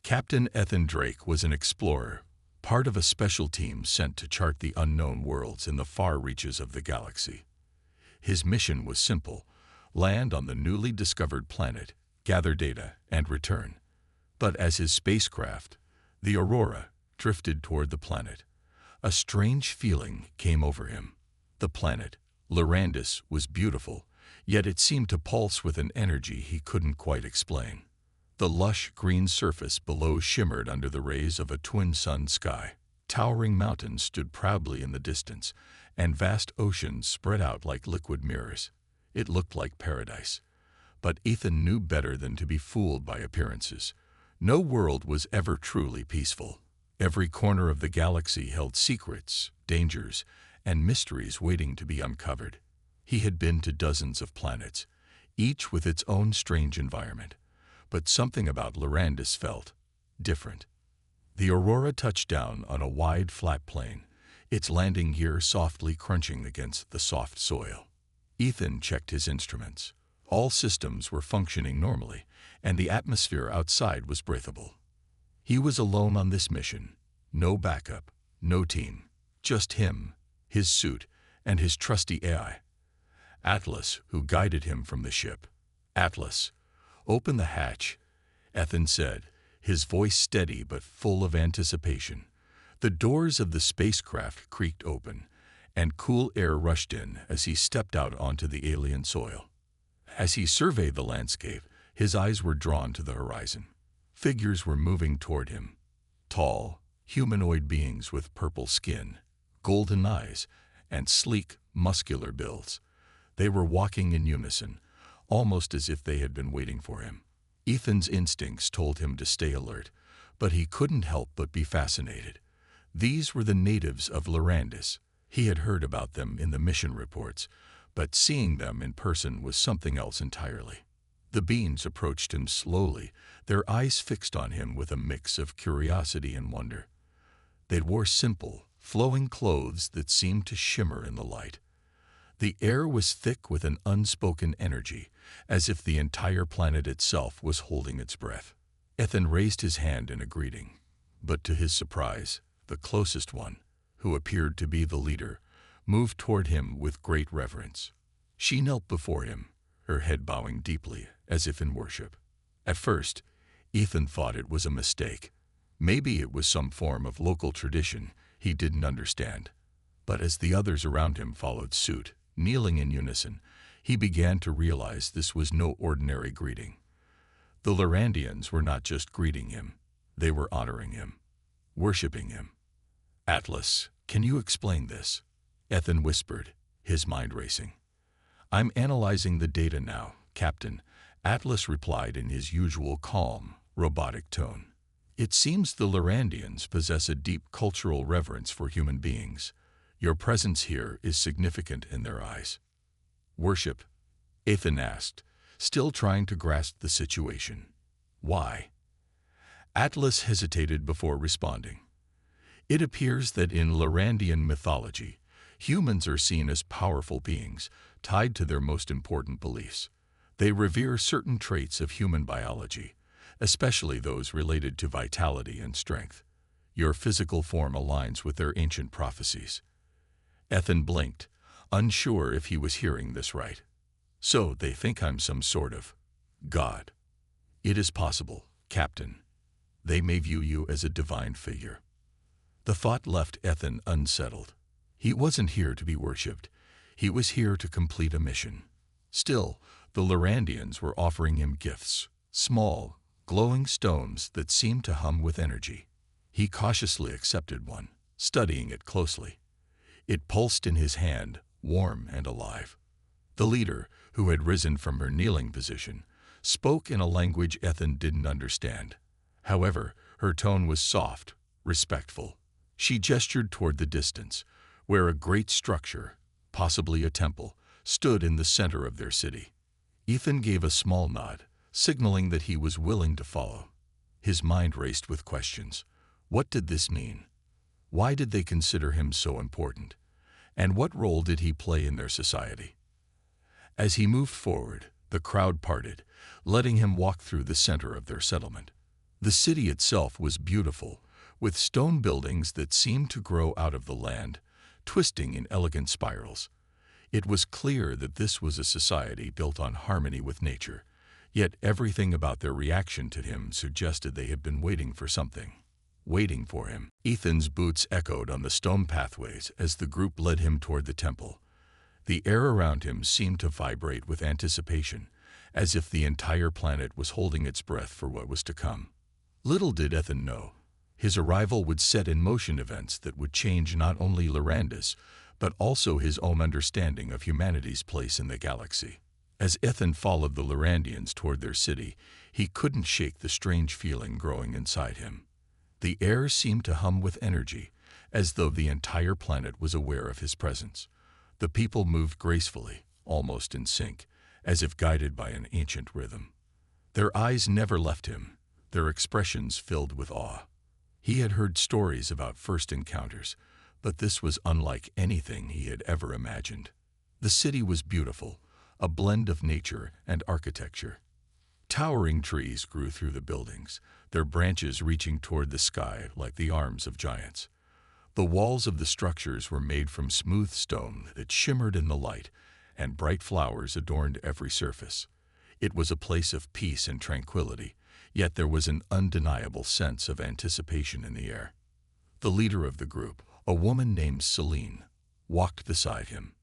Captain Ethan Drake was an explorer, part of a special team sent to chart the unknown worlds in the far reaches of the galaxy. His mission was simple: land on the newly discovered planet, gather data, and return. But as his spacecraft, the Aurora, drifted toward the planet, a strange feeling came over him. The planet, Lyrandis, was beautiful, yet it seemed to pulse with an energy he couldn't quite explain. The lush green surface below shimmered under the rays of a twin-sun sky. Towering mountains stood proudly in the distance, and vast oceans spread out like liquid mirrors. It looked like paradise. But Ethan knew better than to be fooled by appearances. No world was ever truly peaceful. Every corner of the galaxy held secrets, dangers, and mysteries waiting to be uncovered. He had been to dozens of planets, each with its own strange environment. But something about Lyrandis felt different. The Aurora touched down on a wide, flat plain, its landing gear softly crunching against the soft soil. Ethan checked his instruments. All systems were functioning normally, and the atmosphere outside was breathable. He was alone on this mission. No backup, no team. Just him, his suit, and his trusty AI. Atlas, who guided him from the ship. "Atlas, open the hatch," Ethan said, his voice steady but full of anticipation. The doors of the spacecraft creaked open, and cool air rushed in as he stepped out onto the alien soil. As he surveyed the landscape, his eyes were drawn to the horizon. Figures were moving toward him. Tall, humanoid beings with purple skin, golden eyes, and sleek, muscular builds. They were walking in unison, almost as if they had been waiting for him. Ethan's instincts told him to stay alert, but he couldn't help but be fascinated. These were the natives of Lyrandis. He had heard about them in the mission reports, but seeing them in person was something else entirely. The beings approached him slowly, their eyes fixed on him with a mix of curiosity and wonder. They wore simple, flowing clothes that seemed to shimmer in the light. The air was thick with an unspoken energy, as if the entire planet itself was holding its breath. Ethan raised his hand in a greeting, but to his surprise, the closest one, who appeared to be the leader, moved toward him with great reverence. She knelt before him, her head bowing deeply, as if in worship. At first, Ethan thought it was a mistake. Maybe it was some form of local tradition he didn't understand. But as the others around him followed suit, kneeling in unison, he began to realize this was no ordinary greeting. The Lyrandians were not just greeting him, they were honoring him, worshiping him. "Atlas, can you explain this?" Ethan whispered, his mind racing. "I'm analyzing the data now, Captain," Atlas replied in his usual calm, robotic tone. "It seems the Lyrandians possess a deep cultural reverence for human beings. Your presence here is significant in their eyes." "Worship?" Ethan asked, still trying to grasp the situation. "Why?" Atlas hesitated before responding. "It appears that in Lyrandian mythology, humans are seen as powerful beings, tied to their most important beliefs. They revere certain traits of human biology, especially those related to vitality and strength. Your physical form aligns with their ancient prophecies." Ethan blinked, unsure if he was hearing this right. "So they think I'm some sort of god?" "It is possible, Captain. They may view you as a divine figure." The thought left Ethan unsettled. He wasn't here to be worshipped. He was here to complete a mission. Still, the Lyrandians were offering him gifts, small, glowing stones that seemed to hum with energy. He cautiously accepted one, studying it closely. It pulsed in his hand, warm and alive. The leader, who had risen from her kneeling position, spoke in a language Ethan didn't understand. However, her tone was soft, respectful. She gestured toward the distance, where a great structure, possibly a temple, stood in the center of their city. Ethan gave a small nod, signaling that he was willing to follow. His mind raced with questions. What did this mean? Why did they consider him so important? And what role did he play in their society? As he moved forward, the crowd parted, letting him walk through the center of their settlement. The city itself was beautiful, with stone buildings that seemed to grow out of the land, twisting in elegant spirals. It was clear that this was a society built on harmony with nature, yet everything about their reaction to him suggested they had been waiting for something. Waiting for him. Ethan's boots echoed on the stone pathways as the group led him toward the temple. The air around him seemed to vibrate with anticipation, as if the entire planet was holding its breath for what was to come. Little did Ethan know, his arrival would set in motion events that would change not only Lyrandis, but also his own understanding of humanity's place in the galaxy. As Ethan followed the Lyrandians toward their city, he couldn't shake the strange feeling growing inside him. The air seemed to hum with energy, as though the entire planet was aware of his presence. The people moved gracefully, almost in sync, as if guided by an ancient rhythm. Their eyes never left him, their expressions filled with awe. He had heard stories about first encounters, but this was unlike anything he had ever imagined. The city was beautiful, a blend of nature and architecture. Towering trees grew through the buildings, their branches reaching toward the sky like the arms of giants. The walls of the structures were made from smooth stone that shimmered in the light, and bright flowers adorned every surface. It was a place of peace and tranquility, yet there was an undeniable sense of anticipation in the air. The leader of the group, a woman named Celine, walked beside him.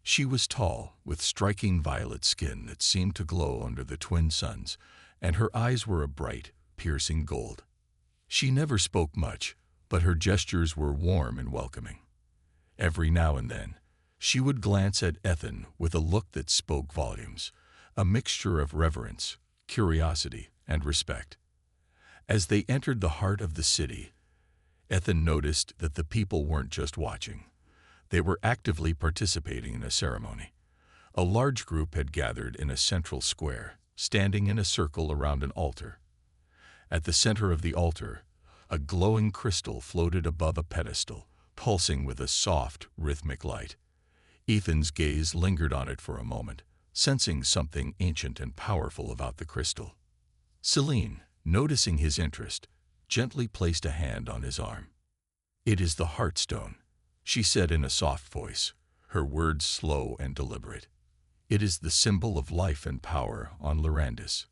She was tall, with striking violet skin that seemed to glow under the twin suns, and her eyes were a bright, piercing gold. She never spoke much, but her gestures were warm and welcoming. Every now and then, she would glance at Ethan with a look that spoke volumes, a mixture of reverence, curiosity, and respect. As they entered the heart of the city, Ethan noticed that the people weren't just watching. They were actively participating in a ceremony. A large group had gathered in a central square, standing in a circle around an altar. At the center of the altar, a glowing crystal floated above a pedestal, pulsing with a soft, rhythmic light. Ethan's gaze lingered on it for a moment, sensing something ancient and powerful about the crystal. Celine, noticing his interest, gently placed a hand on his arm. "It is the Heartstone," she said in a soft voice, her words slow and deliberate. "It is the symbol of life and power on Lyrandis."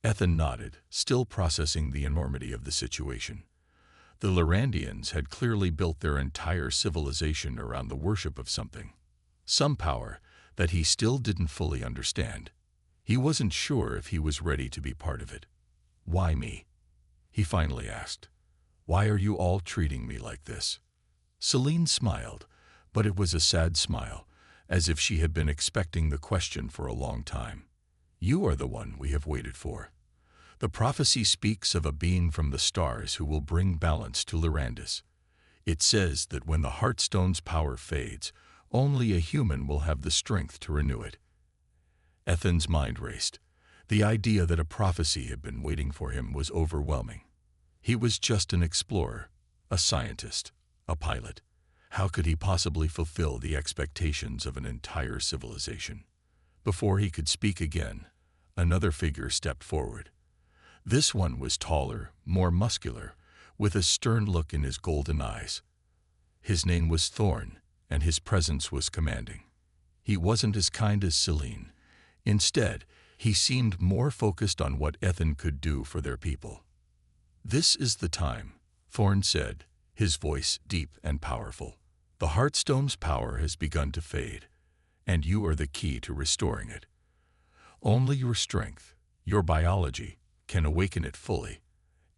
Ethan nodded, still processing the enormity of the situation. The Lyrandians had clearly built their entire civilization around the worship of something, some power that he still didn't fully understand. He wasn't sure if he was ready to be part of it. "Why me?" he finally asked. "Why are you all treating me like this?" Celine smiled, but it was a sad smile, as if she had been expecting the question for a long time. "You are the one we have waited for. The prophecy speaks of a being from the stars who will bring balance to Lyrandis. It says that when the Heartstone's power fades, only a human will have the strength to renew it." Ethan's mind raced. The idea that a prophecy had been waiting for him was overwhelming. He was just an explorer, a scientist, a pilot. How could he possibly fulfill the expectations of an entire civilization? Before he could speak again, another figure stepped forward. This one was taller, more muscular, with a stern look in his golden eyes. His name was Thorn, and his presence was commanding. He wasn't as kind as Celine. Instead, he seemed more focused on what Ethan could do for their people. "This is the time," Thorn said, his voice deep and powerful. "The Heartstone's power has begun to fade, and you are the key to restoring it. Only your strength, your biology, can awaken it fully."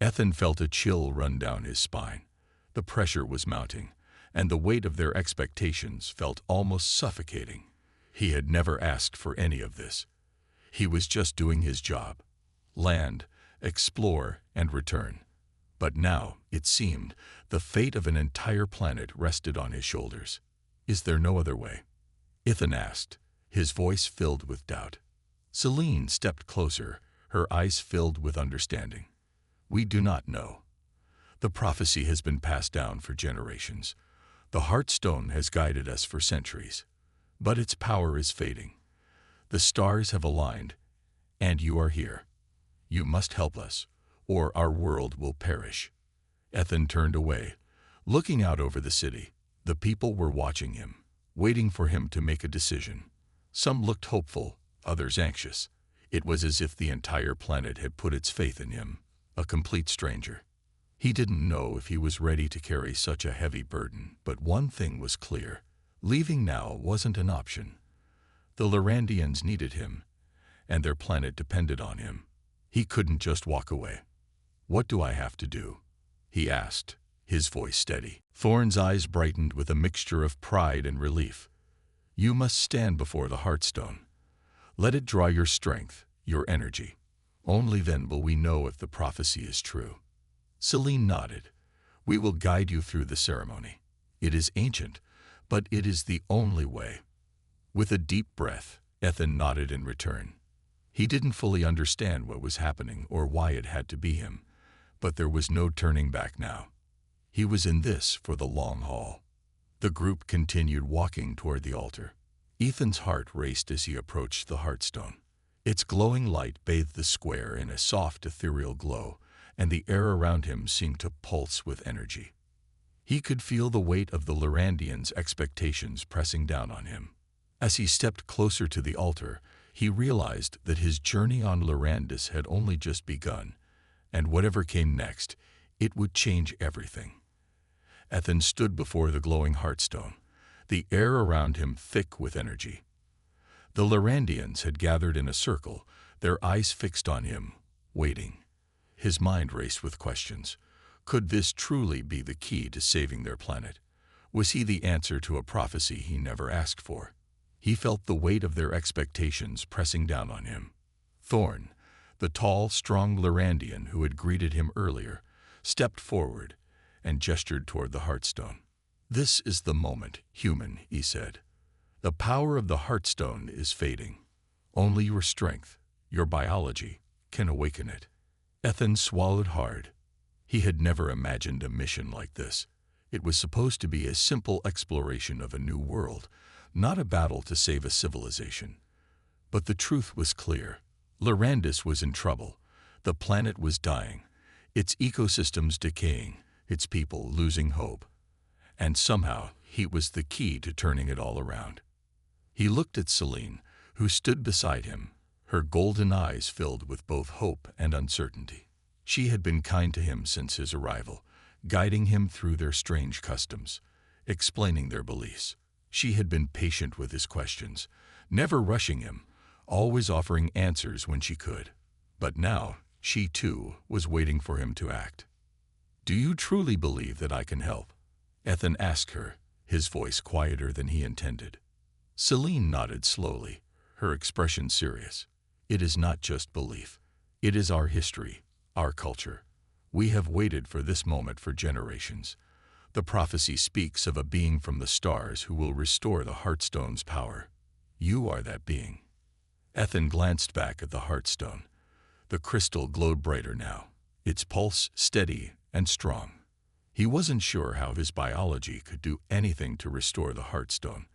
Ethan felt a chill run down his spine. The pressure was mounting, and the weight of their expectations felt almost suffocating. He had never asked for any of this. He was just doing his job: land, explore, and return. But now, it seemed, the fate of an entire planet rested on his shoulders. "Is there no other way?" Ethan asked, his voice filled with doubt. Celine stepped closer, her eyes filled with understanding. "We do not know. The prophecy has been passed down for generations. The Heartstone has guided us for centuries. But its power is fading. The stars have aligned, and you are here. You must help us, or our world will perish." Ethan turned away, looking out over the city. The people were watching him, waiting for him to make a decision. Some looked hopeful, others anxious. It was as if the entire planet had put its faith in him, a complete stranger. He didn't know if he was ready to carry such a heavy burden, but one thing was clear. Leaving now wasn't an option. The Larandians needed him, and their planet depended on him. He couldn't just walk away. "What do I have to do?" he asked, his voice steady. Thorn's eyes brightened with a mixture of pride and relief. "You must stand before the Heartstone. Let it draw your strength, your energy. Only then will we know if the prophecy is true." Selene nodded. "We will guide you through the ceremony. It is ancient, but it is the only way." With a deep breath, Ethan nodded in return. He didn't fully understand what was happening or why it had to be him, but there was no turning back now. He was in this for the long haul. The group continued walking toward the altar. Ethan's heart raced as he approached the Heartstone. Its glowing light bathed the square in a soft, ethereal glow, and the air around him seemed to pulse with energy. He could feel the weight of the Larandians' expectations pressing down on him. As he stepped closer to the altar, he realized that his journey on Larandis had only just begun, and whatever came next, it would change everything. Ethan stood before the glowing Heartstone, the air around him thick with energy. The Larandians had gathered in a circle, their eyes fixed on him, waiting. His mind raced with questions. Could this truly be the key to saving their planet? Was he the answer to a prophecy he never asked for? He felt the weight of their expectations pressing down on him. Thorn, the tall, strong Larandian who had greeted him earlier, stepped forward and gestured toward the Heartstone. "This is the moment, human," he said. "The power of the Heartstone is fading. Only your strength, your biology, can awaken it." Ethan swallowed hard. He had never imagined a mission like this. It was supposed to be a simple exploration of a new world, not a battle to save a civilization. But the truth was clear. Larandis was in trouble. The planet was dying, its ecosystems decaying, its people losing hope. And somehow, he was the key to turning it all around. He looked at Selene, who stood beside him, her golden eyes filled with both hope and uncertainty. She had been kind to him since his arrival, guiding him through their strange customs, explaining their beliefs. She had been patient with his questions, never rushing him, always offering answers when she could. But now, she too was waiting for him to act. "Do you truly believe that I can help?" Ethan asked her, his voice quieter than he intended. Selene nodded slowly, her expression serious. "It is not just belief. It is our history, our culture. We have waited for this moment for generations. The prophecy speaks of a being from the stars who will restore the Heartstone's power. You are that being." Ethan glanced back at the Heartstone. The crystal glowed brighter now, its pulse steady and strong. He wasn't sure how his biology could do anything to restore the Heartstone,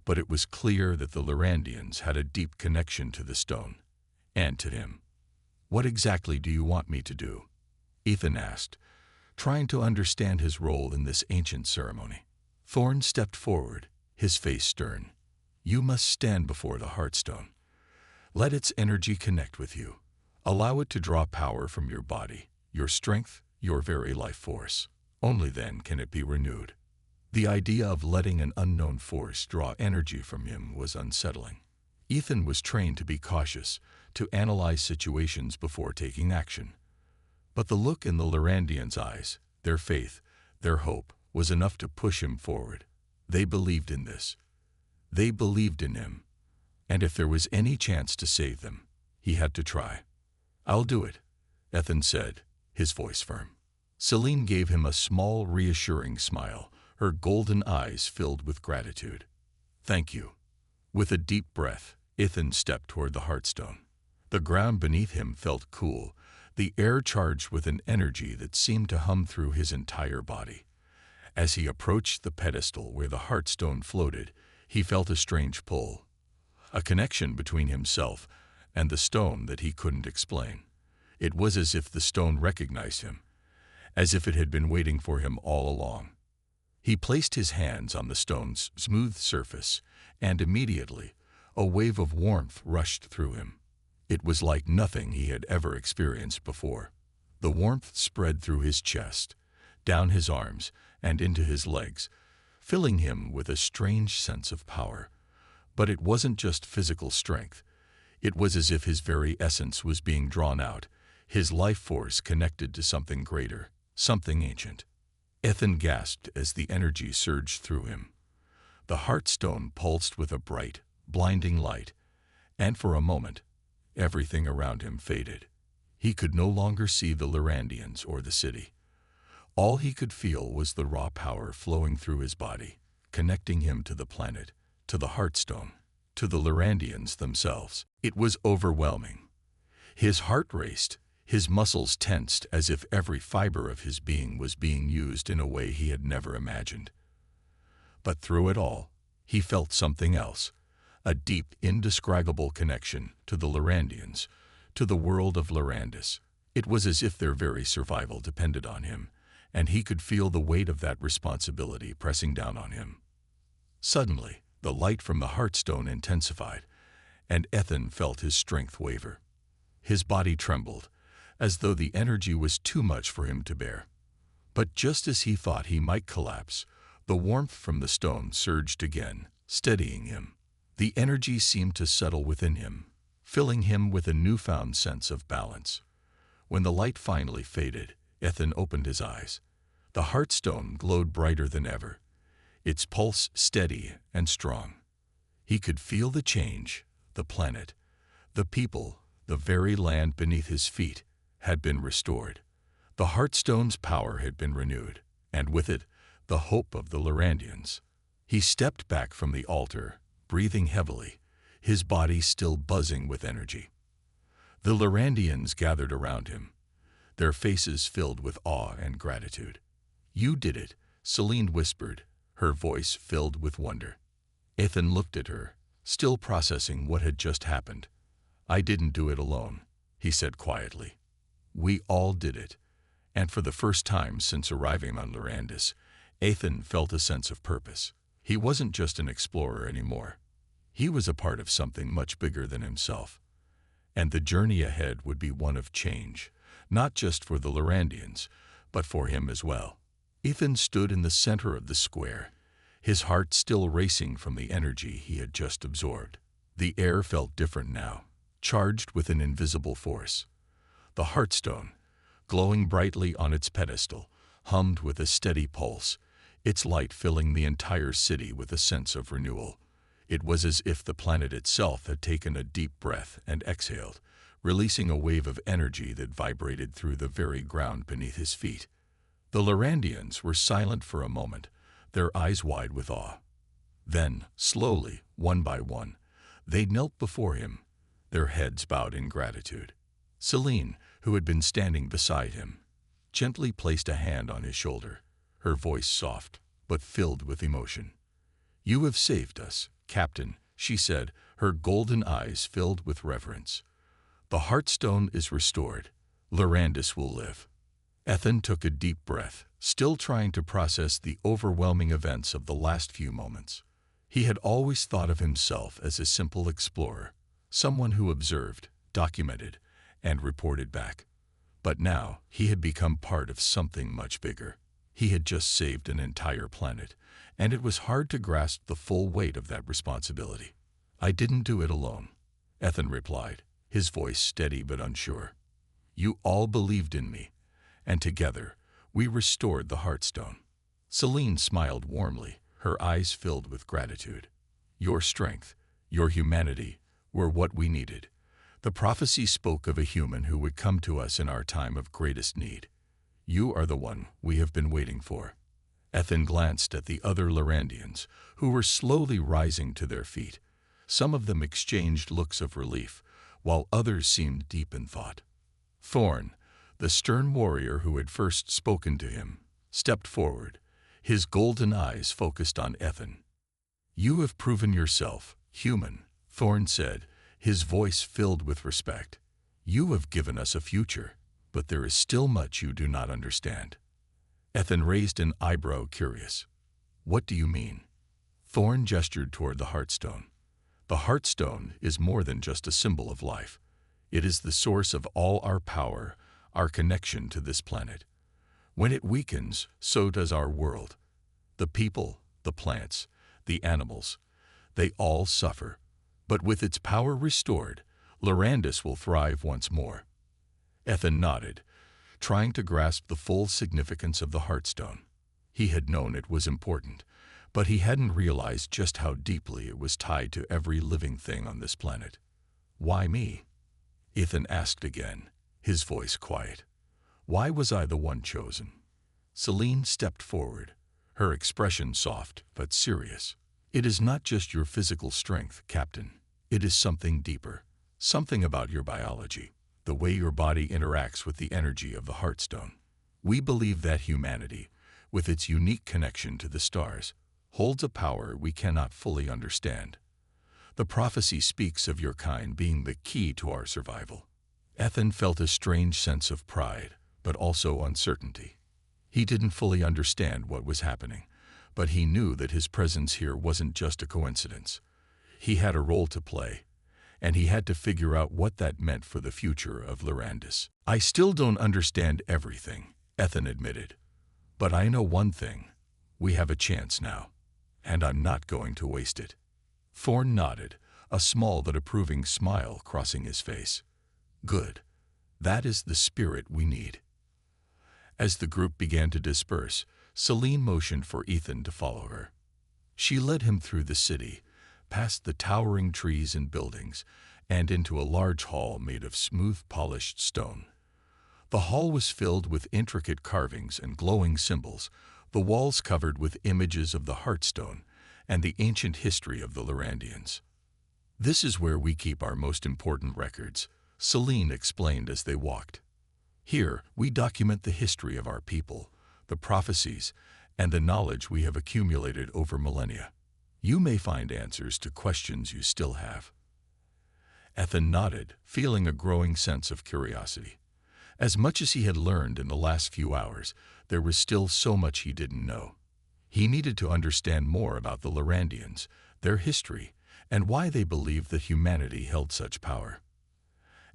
but it was clear that the Larandians had a deep connection to the stone, and to him. "What exactly do you want me to do?" Ethan asked, trying to understand his role in this ancient ceremony. Thorn stepped forward, his face stern. "You must stand before the Heartstone. Let its energy connect with you. Allow it to draw power from your body, your strength, your very life force. Only then can it be renewed." The idea of letting an unknown force draw energy from him was unsettling. Ethan was trained to be cautious, to analyze situations before taking action. But the look in the Larandians' eyes, their faith, their hope, was enough to push him forward. They believed in this. They believed in him. And if there was any chance to save them, he had to try. "I'll do it," Ethan said, his voice firm. Selene gave him a small, reassuring smile, her golden eyes filled with gratitude. "Thank you." With a deep breath, Ethan stepped toward the Heartstone. The ground beneath him felt cool, the air charged with an energy that seemed to hum through his entire body. As he approached the pedestal where the Heartstone floated, he felt a strange pull, a connection between himself and the stone that he couldn't explain. It was as if the stone recognized him, as if it had been waiting for him all along. He placed his hands on the stone's smooth surface, and immediately a wave of warmth rushed through him. It was like nothing he had ever experienced before. The warmth spread through his chest, down his arms, and into his legs, filling him with a strange sense of power. But it wasn't just physical strength. It was as if his very essence was being drawn out, his life force connected to something greater, something ancient. Ethan gasped as the energy surged through him. The Heartstone pulsed with a bright, blinding light, and for a moment, everything around him faded. He could no longer see the Lyrandians or the city. All he could feel was the raw power flowing through his body, connecting him to the planet, to the Heartstone, to the Lyrandians themselves. It was overwhelming. His heart raced, his muscles tensed as if every fiber of his being was being used in a way he had never imagined. But through it all, he felt something else, a deep, indescribable connection to the Lyrandians, to the world of Lyrandis. It was as if their very survival depended on him, and he could feel the weight of that responsibility pressing down on him. Suddenly, the light from the Heartstone intensified, and Ethan felt his strength waver. His body trembled, as though the energy was too much for him to bear. But just as he thought he might collapse, the warmth from the stone surged again, steadying him. The energy seemed to settle within him, filling him with a newfound sense of balance. When the light finally faded, Ethan opened his eyes. The Heartstone glowed brighter than ever, its pulse steady and strong. He could feel the change. The planet, the people, the very land beneath his feet had been restored. The Heartstone's power had been renewed, and with it, the hope of the Lyrandians. He stepped back from the altar, breathing heavily, his body still buzzing with energy. The Lyrandians gathered around him, their faces filled with awe and gratitude. "You did it," Celine whispered, her voice filled with wonder. Ethan looked at her, still processing what had just happened. "I didn't do it alone," he said quietly. "We all did it." And for the first time since arriving on Lyrandis, Ethan felt a sense of purpose. He wasn't just an explorer anymore. He was a part of something much bigger than himself. And the journey ahead would be one of change, not just for the Lyrandians, but for him as well. Ethan stood in the center of the square, his heart still racing from the energy he had just absorbed. The air felt different now, charged with an invisible force. The Heartstone, glowing brightly on its pedestal, hummed with a steady pulse, its light filling the entire city with a sense of renewal. It was as if the planet itself had taken a deep breath and exhaled, releasing a wave of energy that vibrated through the very ground beneath his feet. The Lyrandians were silent for a moment, their eyes wide with awe. Then, slowly, one by one, they knelt before him, their heads bowed in gratitude. Celine, who had been standing beside him, gently placed a hand on his shoulder, her voice soft but filled with emotion. "You have saved us, Captain," she said, her golden eyes filled with reverence. "The Heartstone is restored. Lyrandis will live." Ethan took a deep breath, still trying to process the overwhelming events of the last few moments. He had always thought of himself as a simple explorer, someone who observed, documented, and reported back. But now he had become part of something much bigger. He had just saved an entire planet, and it was hard to grasp the full weight of that responsibility. "I didn't do it alone," Ethan replied, his voice steady but unsure. "You all believed in me, and together we restored the Heartstone." Celine smiled warmly, her eyes filled with gratitude. "Your strength, your humanity, were what we needed. The prophecy spoke of a human who would come to us in our time of greatest need. You are the one we have been waiting for." Ethan glanced at the other Lyrandians, who were slowly rising to their feet. Some of them exchanged looks of relief, while others seemed deep in thought. Thorn, the stern warrior who had first spoken to him, stepped forward, his golden eyes focused on Ethan. "You have proven yourself human," Thorn said, his voice filled with respect. You have given us a future, but there is still much you do not understand. Ethan raised an eyebrow, curious. What do you mean? Thorn gestured toward the Heartstone. The Heartstone is more than just a symbol of life. It is the source of all our power, our connection to this planet. When it weakens, so does our world. The people, the plants, the animals, they all suffer. But with its power restored, Lyrandis will thrive once more. Ethan nodded, trying to grasp the full significance of the Heartstone. He had known it was important, but he hadn't realized just how deeply it was tied to every living thing on this planet. Why me? Ethan asked again, his voice quiet. Why was I the one chosen? Celine stepped forward, her expression soft but serious. It is not just your physical strength, Captain. It is something deeper, something about your biology, the way your body interacts with the energy of the Heartstone. We believe that humanity, with its unique connection to the stars, holds a power we cannot fully understand. The prophecy speaks of your kind being the key to our survival. Ethan felt a strange sense of pride, but also uncertainty. He didn't fully understand what was happening, but he knew that his presence here wasn't just a coincidence. He had a role to play, and he had to figure out what that meant for the future of Lyrandis. I still don't understand everything, Ethan admitted. But I know one thing. We have a chance now, and I'm not going to waste it. Thorn nodded, a small but approving smile crossing his face. Good. That is the spirit we need. As the group began to disperse, Celine motioned for Ethan to follow her. She led him through the city, past the towering trees and buildings, and into a large hall made of smooth, polished stone. The hall was filled with intricate carvings and glowing symbols, the walls covered with images of the Heartstone and the ancient history of the Lyrandians. This is where we keep our most important records, Celine explained as they walked. Here, we document the history of our people, the prophecies, and the knowledge we have accumulated over millennia. You may find answers to questions you still have. Ethan nodded, feeling a growing sense of curiosity. As much as he had learned in the last few hours, there was still so much he didn't know. He needed to understand more about the Lyrandians, their history, and why they believed that humanity held such power.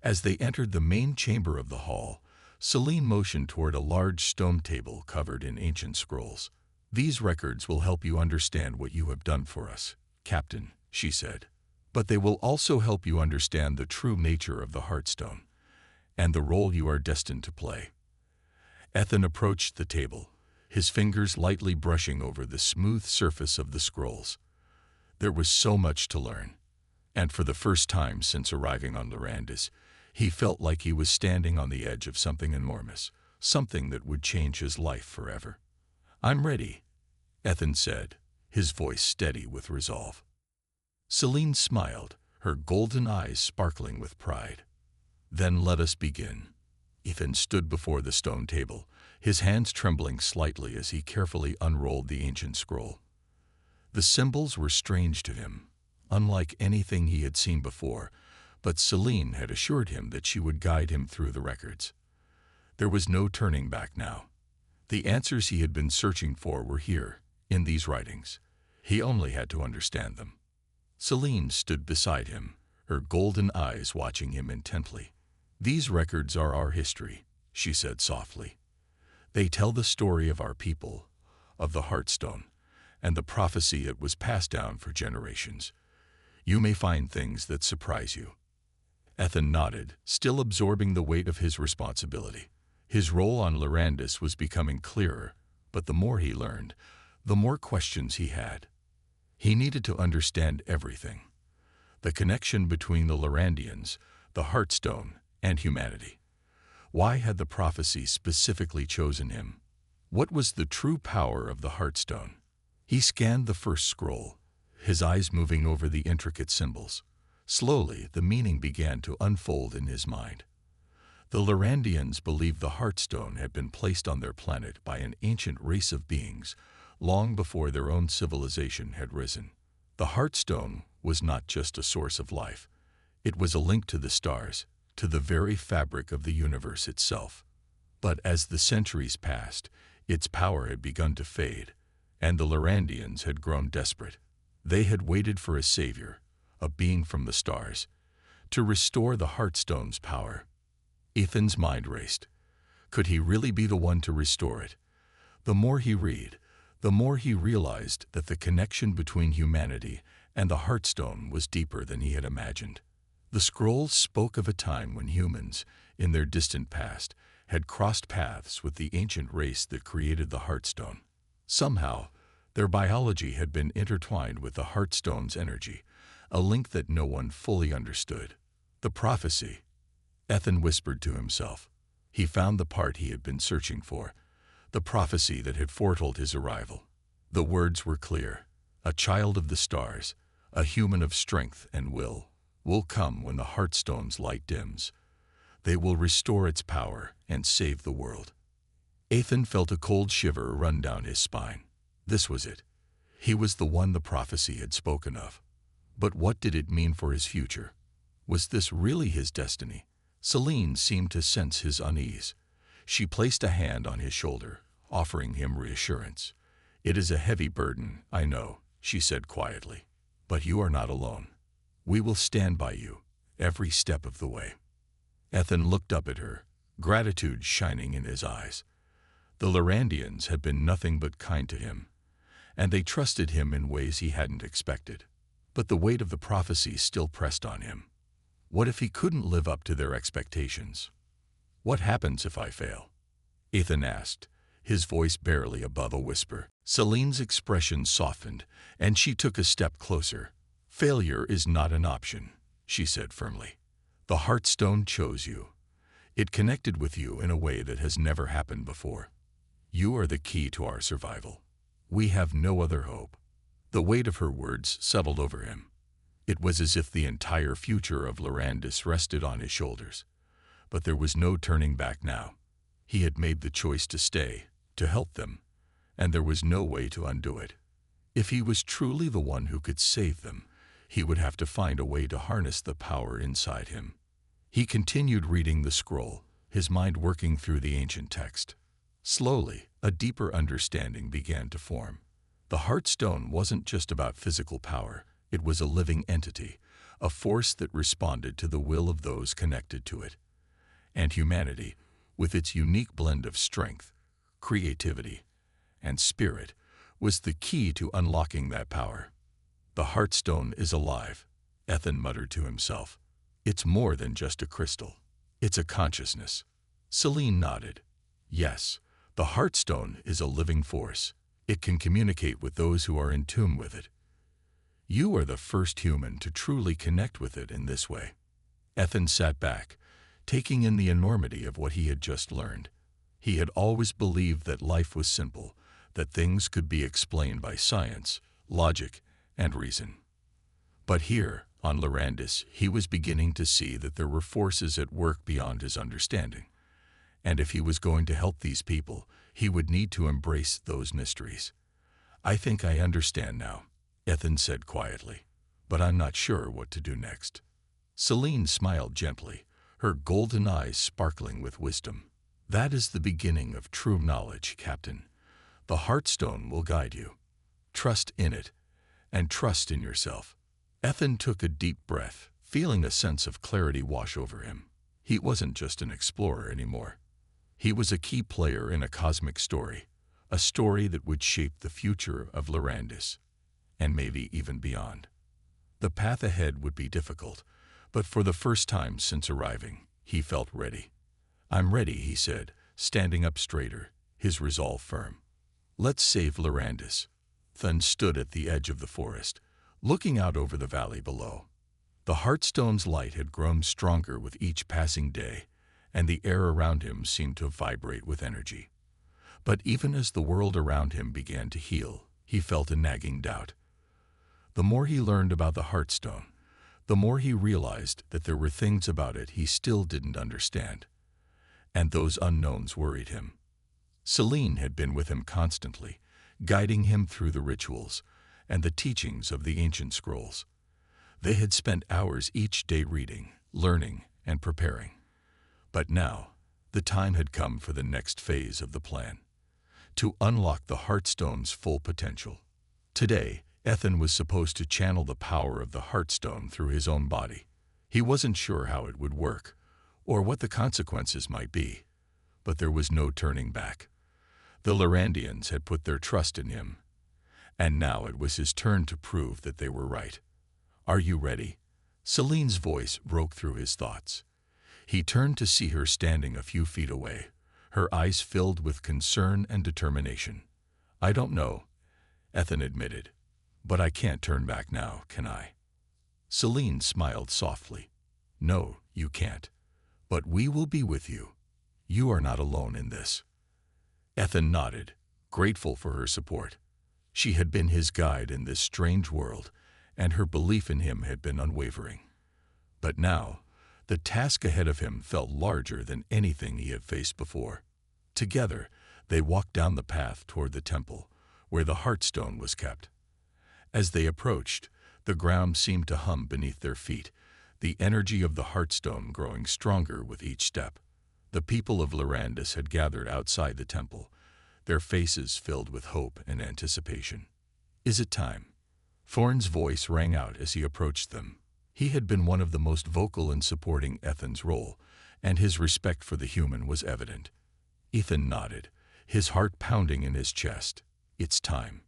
As they entered the main chamber of the hall, Celine motioned toward a large stone table covered in ancient scrolls. These records will help you understand what you have done for us, Captain, she said. But they will also help you understand the true nature of the Heartstone and the role you are destined to play. Ethan approached the table, his fingers lightly brushing over the smooth surface of the scrolls. There was so much to learn, and for the first time since arriving on Lyrandis, he felt like he was standing on the edge of something enormous, something that would change his life forever. I'm ready, Ethan said, his voice steady with resolve. Celine smiled, her golden eyes sparkling with pride. Then let us begin. Ethan stood before the stone table, his hands trembling slightly as he carefully unrolled the ancient scroll. The symbols were strange to him, unlike anything he had seen before, but Celine had assured him that she would guide him through the records. There was no turning back now. The answers he had been searching for were here, in these writings. He only had to understand them. Celine stood beside him, her golden eyes watching him intently. These records are our history, she said softly. They tell the story of our people, of the Heartstone, and the prophecy it was passed down for generations. You may find things that surprise you. Ethan nodded, still absorbing the weight of his responsibility. His role on Lyrandis was becoming clearer, but the more he learned, the more questions he had. He needed to understand everything. The connection between the Lyrandians, the Heartstone, and humanity. Why had the prophecy specifically chosen him? What was the true power of the Heartstone? He scanned the first scroll, his eyes moving over the intricate symbols. Slowly, the meaning began to unfold in his mind. The Lyrandians believed the Heartstone had been placed on their planet by an ancient race of beings, long before their own civilization had risen. The Heartstone was not just a source of life. It was a link to the stars, to the very fabric of the universe itself. But as the centuries passed, its power had begun to fade, and the Lorandians had grown desperate. They had waited for a savior, a being from the stars, to restore the Heartstone's power. Ethan's mind raced. Could he really be the one to restore it? The more he read, the more he realized that the connection between humanity and the Heartstone was deeper than he had imagined. The scrolls spoke of a time when humans, in their distant past, had crossed paths with the ancient race that created the Heartstone. Somehow, their biology had been intertwined with the Heartstone's energy, a link that no one fully understood. The prophecy, Ethan whispered to himself. He found the part he had been searching for, the prophecy that had foretold his arrival. The words were clear. A child of the stars, a human of strength and will come when the Heartstone's light dims. They will restore its power and save the world. Ethan felt a cold shiver run down his spine. This was it. He was the one the prophecy had spoken of. But what did it mean for his future? Was this really his destiny? Celine seemed to sense his unease. She placed a hand on his shoulder, offering him reassurance. "It is a heavy burden, I know," she said quietly. "But you are not alone. We will stand by you, every step of the way." Ethan looked up at her, gratitude shining in his eyes. The Lorandians had been nothing but kind to him, and they trusted him in ways he hadn't expected. But the weight of the prophecy still pressed on him. What if he couldn't live up to their expectations? "What happens if I fail?" Ethan asked, his voice barely above a whisper. Celine's expression softened, and she took a step closer. "Failure is not an option," she said firmly. "The Heartstone chose you. It connected with you in a way that has never happened before. You are the key to our survival. We have no other hope." The weight of her words settled over him. It was as if the entire future of Lorandis rested on his shoulders. But there was no turning back now. He had made the choice to stay, to help them, and there was no way to undo it. If he was truly the one who could save them, he would have to find a way to harness the power inside him. He continued reading the scroll, his mind working through the ancient text. Slowly, a deeper understanding began to form. The Heartstone wasn't just about physical power. It was a living entity, a force that responded to the will of those connected to it. And humanity, with its unique blend of strength, creativity, and spirit, was the key to unlocking that power. "The Heartstone is alive," Ethan muttered to himself. "It's more than just a crystal. It's a consciousness." Celine nodded. "Yes, the Heartstone is a living force. It can communicate with those who are in tune with it. You are the first human to truly connect with it in this way." Ethan sat back, taking in the enormity of what he had just learned. He had always believed that life was simple, that things could be explained by science, logic, and reason. But here, on Lorandis, he was beginning to see that there were forces at work beyond his understanding. And if he was going to help these people, he would need to embrace those mysteries. "I think I understand now," Ethan said quietly, "but I'm not sure what to do next." Celine smiled gently, her golden eyes sparkling with wisdom. "That is the beginning of true knowledge, Captain. The Heartstone will guide you. Trust in it, and trust in yourself." Ethan took a deep breath, feeling a sense of clarity wash over him. He wasn't just an explorer anymore. He was a key player in a cosmic story, a story that would shape the future of Lorandis, and maybe even beyond. The path ahead would be difficult, but for the first time since arriving, he felt ready. "I'm ready," he said, standing up straighter, his resolve firm. "Let's save Lorandis." Ethan stood at the edge of the forest, looking out over the valley below. The Heartstone's light had grown stronger with each passing day, and the air around him seemed to vibrate with energy. But even as the world around him began to heal, he felt a nagging doubt. The more he learned about the Heartstone, the more he realized that there were things about it he still didn't understand. And those unknowns worried him. Celine had been with him constantly, guiding him through the rituals and the teachings of the ancient scrolls. They had spent hours each day reading, learning, and preparing. But now, the time had come for the next phase of the plan, to unlock the Heartstone's full potential. Today, Ethan was supposed to channel the power of the Heartstone through his own body. He wasn't sure how it would work, or what the consequences might be, but there was no turning back. The Lyrandians had put their trust in him, and now it was his turn to prove that they were right. "Are you ready?" Celine's voice broke through his thoughts. He turned to see her standing a few feet away, her eyes filled with concern and determination. "I don't know," Ethan admitted, "but I can't turn back now, can I?" Celine smiled softly. "No, you can't. But we will be with you. You are not alone in this." Ethan nodded, grateful for her support. She had been his guide in this strange world, and her belief in him had been unwavering. But now, the task ahead of him felt larger than anything he had faced before. Together, they walked down the path toward the temple, where the Heartstone was kept. As they approached, the ground seemed to hum beneath their feet, the energy of the Heartstone growing stronger with each step. The people of Lyrandis had gathered outside the temple, their faces filled with hope and anticipation. "Is it time?" Thorn's voice rang out as he approached them. He had been one of the most vocal in supporting Ethan's role, and his respect for the human was evident. Ethan nodded, his heart pounding in his chest. "It's time."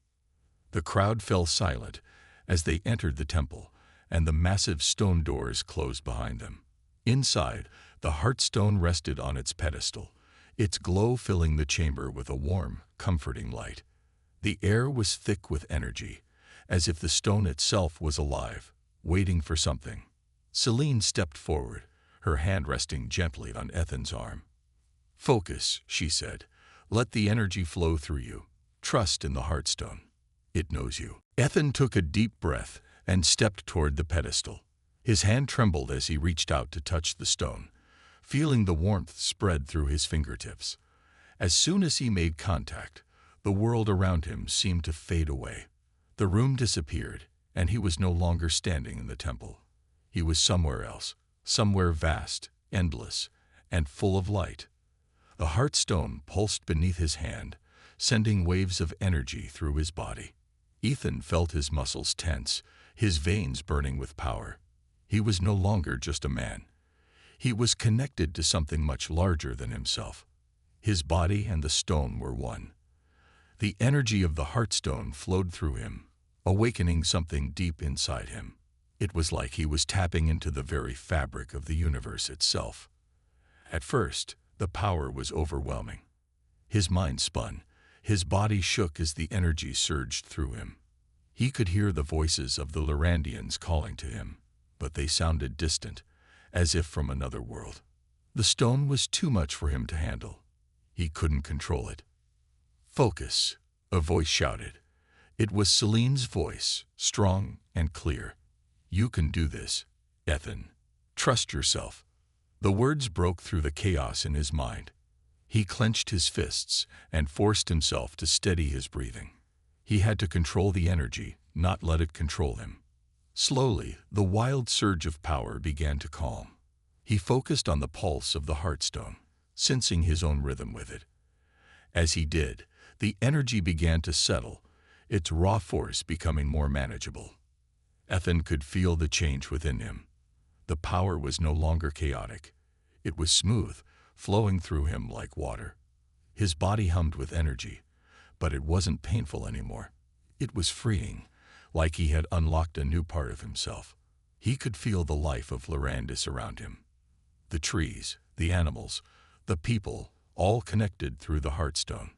The crowd fell silent as they entered the temple, and the massive stone doors closed behind them. Inside, the Heartstone rested on its pedestal, its glow filling the chamber with a warm, comforting light. The air was thick with energy, as if the stone itself was alive, waiting for something. Celine stepped forward, her hand resting gently on Ethan's arm. "Focus," she said. "Let the energy flow through you. Trust in the Heartstone. It knows you." Ethan took a deep breath and stepped toward the pedestal. His hand trembled as he reached out to touch the stone, feeling the warmth spread through his fingertips. As soon as he made contact, the world around him seemed to fade away. The room disappeared, and he was no longer standing in the temple. He was somewhere else, somewhere vast, endless, and full of light. The Heartstone pulsed beneath his hand, sending waves of energy through his body. Ethan felt his muscles tense, his veins burning with power. He was no longer just a man. He was connected to something much larger than himself. His body and the stone were one. The energy of the Heartstone flowed through him, awakening something deep inside him. It was like he was tapping into the very fabric of the universe itself. At first, the power was overwhelming. His mind spun, his body shook as the energy surged through him. He could hear the voices of the Lyrandians calling to him, but they sounded distant, as if from another world. The stone was too much for him to handle. He couldn't control it. "Focus," a voice shouted. It was Celine's voice, strong and clear. "You can do this, Ethan. Trust yourself." The words broke through the chaos in his mind. He clenched his fists and forced himself to steady his breathing. He had to control the energy, not let it control him. Slowly, the wild surge of power began to calm. He focused on the pulse of the Heartstone, sensing his own rhythm with it. As he did, the energy began to settle, its raw force becoming more manageable. Ethan could feel the change within him. The power was no longer chaotic. It was smooth, flowing through him like water. His body hummed with energy, but it wasn't painful anymore. It was freeing, like he had unlocked a new part of himself. He could feel the life of Lyrandis around him. The trees, the animals, the people, all connected through the Heartstone.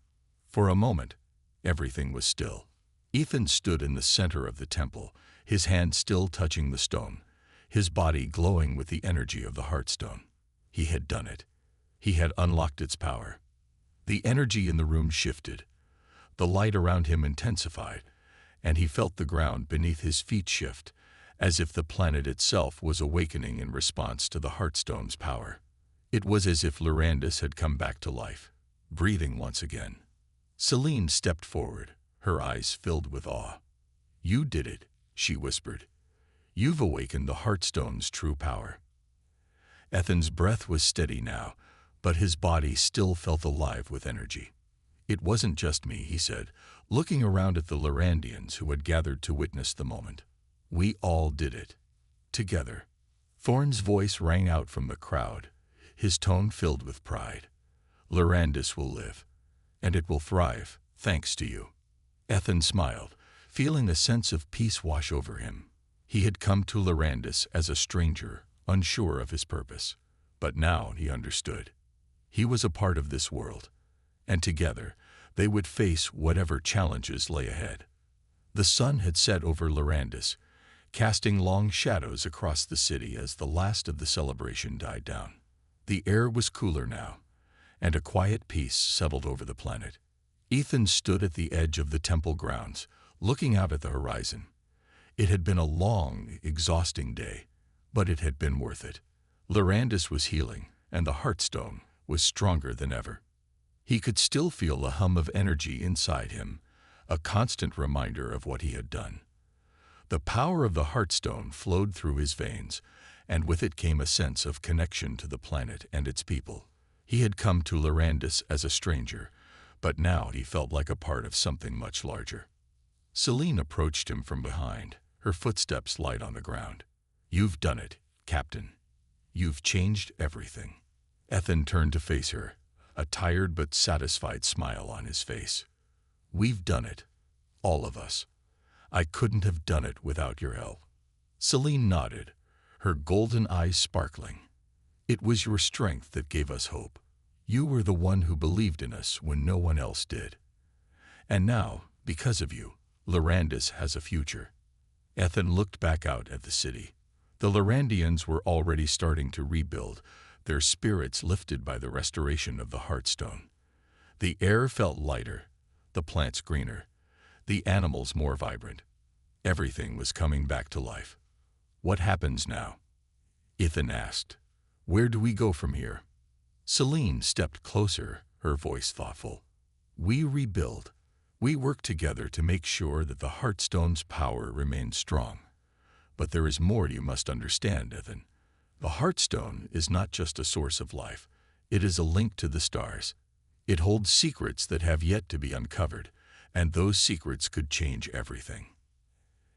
For a moment, everything was still. Ethan stood in the center of the temple, his hand still touching the stone, his body glowing with the energy of the Heartstone. He had done it. He had unlocked its power. The energy in the room shifted. The light around him intensified, and he felt the ground beneath his feet shift, as if the planet itself was awakening in response to the Heartstone's power. It was as if Lyrandis had come back to life, breathing once again. Celine stepped forward, her eyes filled with awe. "You did it," she whispered. "You've awakened the Heartstone's true power." Ethan's breath was steady now, but his body still felt alive with energy. "It wasn't just me," he said, looking around at the Larandians who had gathered to witness the moment. "We all did it. Together." Thorn's voice rang out from the crowd, his tone filled with pride. "Larandis will live, and it will thrive, thanks to you." Ethan smiled, feeling a sense of peace wash over him. He had come to Larandis as a stranger, unsure of his purpose. But now he understood. He was a part of this world, and together they would face whatever challenges lay ahead. The sun had set over Larandis, casting long shadows across the city as the last of the celebration died down. The air was cooler now, and a quiet peace settled over the planet. Ethan stood at the edge of the temple grounds, looking out at the horizon. It had been a long, exhausting day, but it had been worth it. Larandis was healing, and the Heartstone was stronger than ever. He could still feel the hum of energy inside him, a constant reminder of what he had done. The power of the Heartstone flowed through his veins, and with it came a sense of connection to the planet and its people. He had come to Larandis as a stranger, but now he felt like a part of something much larger. Celine approached him from behind, her footsteps light on the ground. "You've done it, Captain. You've changed everything." Ethan turned to face her, a tired but satisfied smile on his face. "We've done it, all of us. I couldn't have done it without your help." Celine nodded, her golden eyes sparkling. "It was your strength that gave us hope. You were the one who believed in us when no one else did. And now, because of you, Larandis has a future." Ethan looked back out at the city. The Larandians were already starting to rebuild, their spirits lifted by the restoration of the Heartstone. The air felt lighter, the plants greener, the animals more vibrant. Everything was coming back to life. "What happens now?" Ethan asked. "Where do we go from here?" Celine stepped closer, her voice thoughtful. "We rebuild. We work together to make sure that the Heartstone's power remains strong. But there is more you must understand, Ethan. The Heartstone is not just a source of life. It is a link to the stars. It holds secrets that have yet to be uncovered, and those secrets could change everything."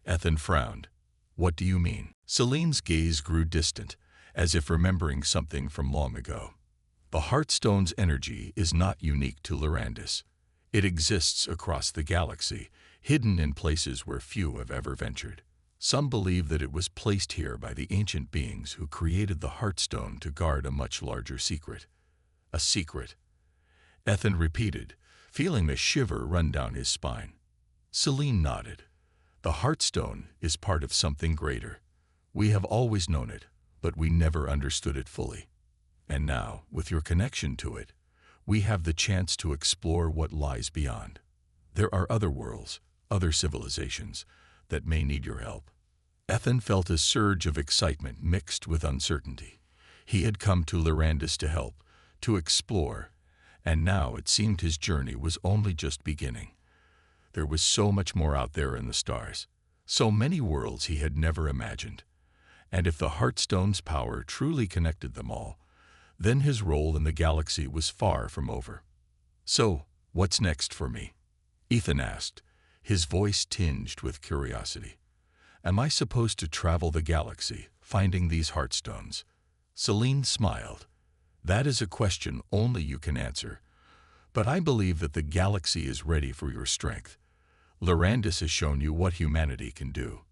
Ethan frowned. "What do you mean?" Celine's gaze grew distant, as if remembering something from long ago. "The Heartstone's energy is not unique to Larandis. It exists across the galaxy, hidden in places where few have ever ventured. Some believe that it was placed here by the ancient beings who created the Heartstone to guard a much larger secret." "A secret?" Ethan repeated, feeling a shiver run down his spine. Celine nodded. "The Heartstone is part of something greater. We have always known it, but we never understood it fully. And now, with your connection to it, we have the chance to explore what lies beyond. There are other worlds, other civilizations, that may need your help." Ethan felt a surge of excitement mixed with uncertainty. He had come to Larandis to help, to explore, and now it seemed his journey was only just beginning. There was so much more out there in the stars, so many worlds he had never imagined. And if the Heartstone's power truly connected them all, then his role in the galaxy was far from over. "So, what's next for me?" Ethan asked, his voice tinged with curiosity. "Am I supposed to travel the galaxy, finding these Heartstones?" Celine smiled. "That is a question only you can answer. But I believe that the galaxy is ready for your strength. Larandis has shown you what humanity can do.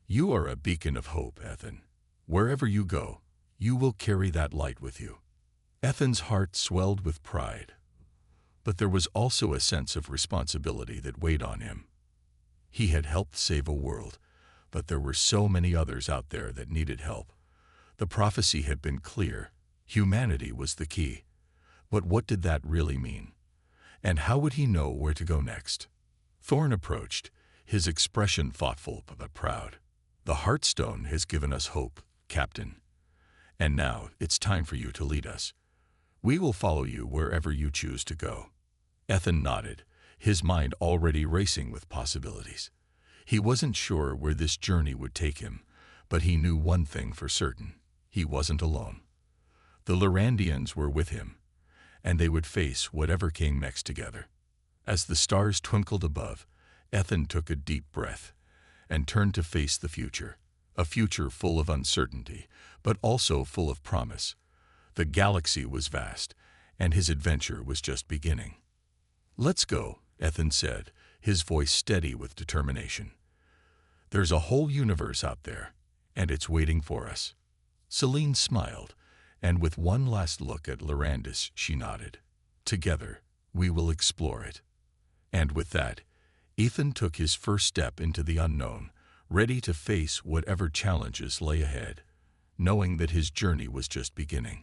You are a beacon of hope, Ethan. Wherever you go, you will carry that light with you." Ethan's heart swelled with pride, but there was also a sense of responsibility that weighed on him. He had helped save a world, but there were so many others out there that needed help. The prophecy had been clear. Humanity was the key. But what did that really mean? And how would he know where to go next? Thorn approached, his expression thoughtful but proud. "The Heartstone has given us hope, Captain. And now it's time for you to lead us. We will follow you wherever you choose to go." Ethan nodded, his mind already racing with possibilities. He wasn't sure where this journey would take him, but he knew one thing for certain: he wasn't alone. The Larandians were with him, and they would face whatever came next together. As the stars twinkled above, Ethan took a deep breath and turned to face the future, a future full of uncertainty, but also full of promise. The galaxy was vast, and his adventure was just beginning. "Let's go," Ethan said, his voice steady with determination. "There's a whole universe out there, and it's waiting for us." Celine smiled, and with one last look at Larandis, she nodded. "Together, we will explore it." And with that, Ethan took his first step into the unknown, ready to face whatever challenges lay ahead, knowing that his journey was just beginning.